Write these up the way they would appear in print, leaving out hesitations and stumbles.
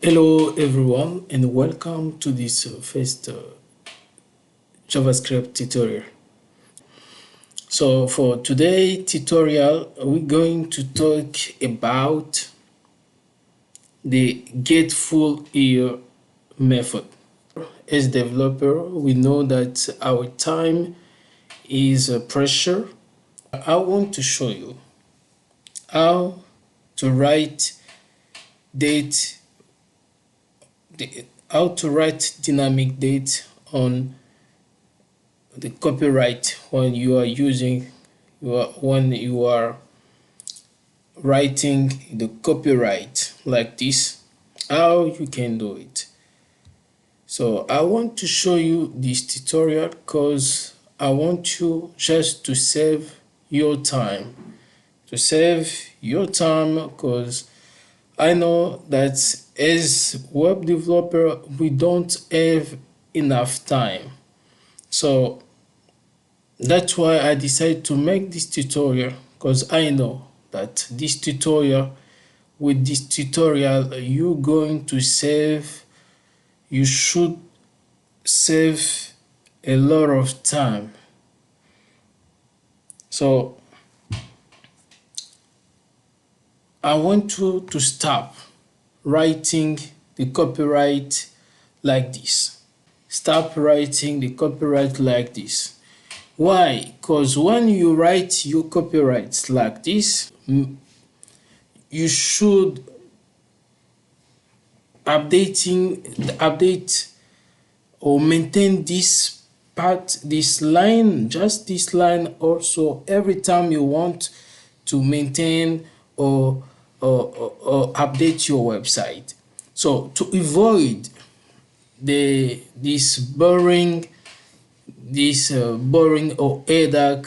Hello everyone and welcome to this first JavaScript tutorial. So for today's tutorial we're going to talk about the get full year method. As developer we know that our time is a pressure. I want to show you how to write date how to write dynamic date on the copyright when you are writing the copyright like this, how you can do it. So I want to show you this tutorial because I want you just to save your time because I know that as web developer we don't have enough time. So that's why I decided to make this tutorial, because I know that with this tutorial you should save a lot of time. So I want you to stop writing the copyright like this. Stop writing the copyright like this. Why? Because when you write your copyrights like this, you should update or maintain this part, this line, just this line also every time you want to maintain or update your website. So to avoid this boring or headache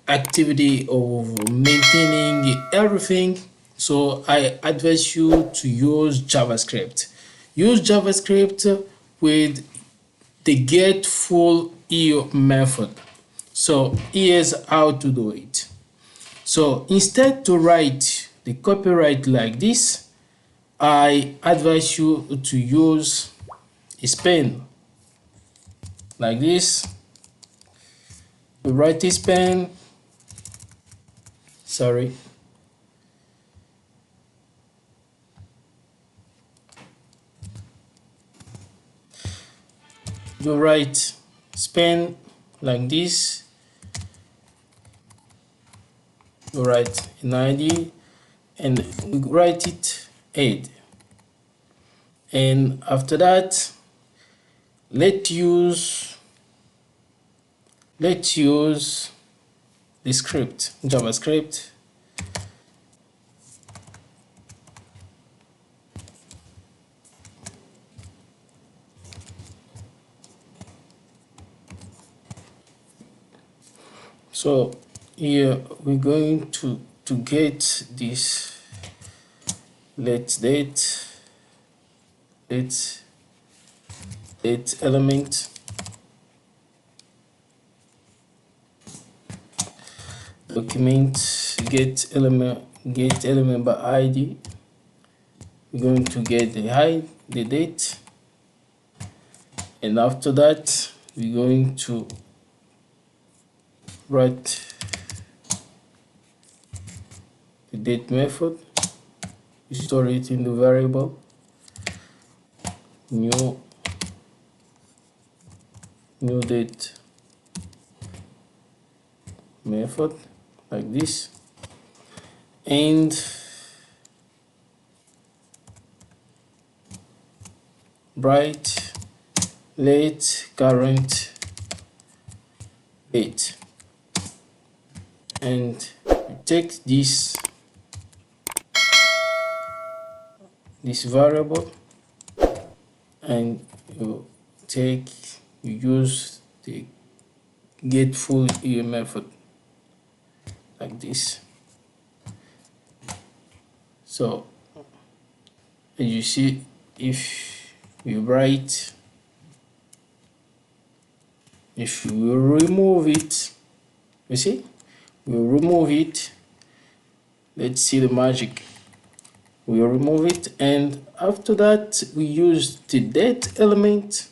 activity of maintaining everything, so I advise you to use JavaScript. Use JavaScript with the get full year method. So here's how to do it. So instead to write the copyright like this, I advise you to use a pen like this. You write this pen, sorry, you write span like this, you write an ID and we write it head, and after that let's use the script, JavaScript. So here we're going to get this let's date element, document get element by ID. We're going to get the date, and after that we're going to write the date method. You store it in the variable new date method like this, and write late current date, and take this variable and you use the get full year method like this. So as you see, if we remove it, you see, we'll remove it. Let's see the magic. we remove it, and after that we use the date element,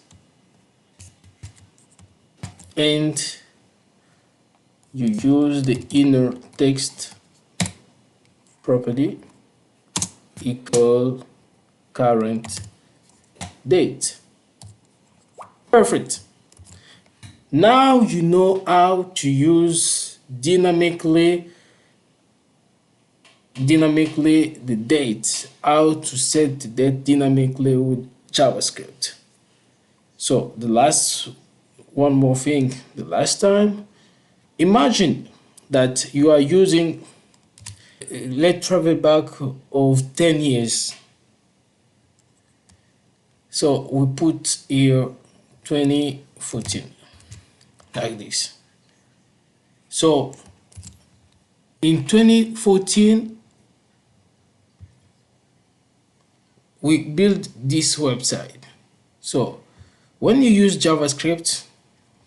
and you use the inner text property equal current date. Perfect. Now you know how to use dynamically the date, how to set the date dynamically with JavaScript. So the last one more thing, the last time, imagine that you are using, let's travel back of 10 years. So we put here 2014 like this. So in 2014 we built this website. So when you use JavaScript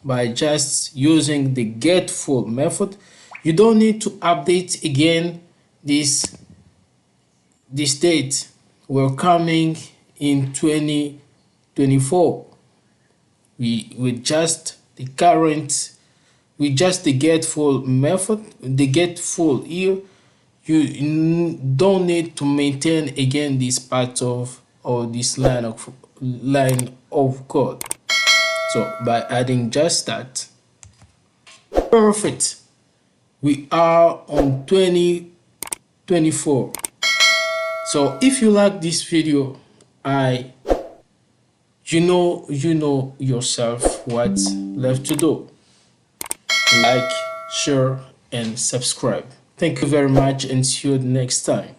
by just using the getFull method, you don't need to update again this date. We're coming in 2024. With just the getFull method, the getFull here, you don't need to maintain again this part of, or this line of code. So by adding just that, perfect, we are on 2024. So if you like this video, you know yourself what's left to do. Like, share, and subscribe. Thank you very much, and see you next time.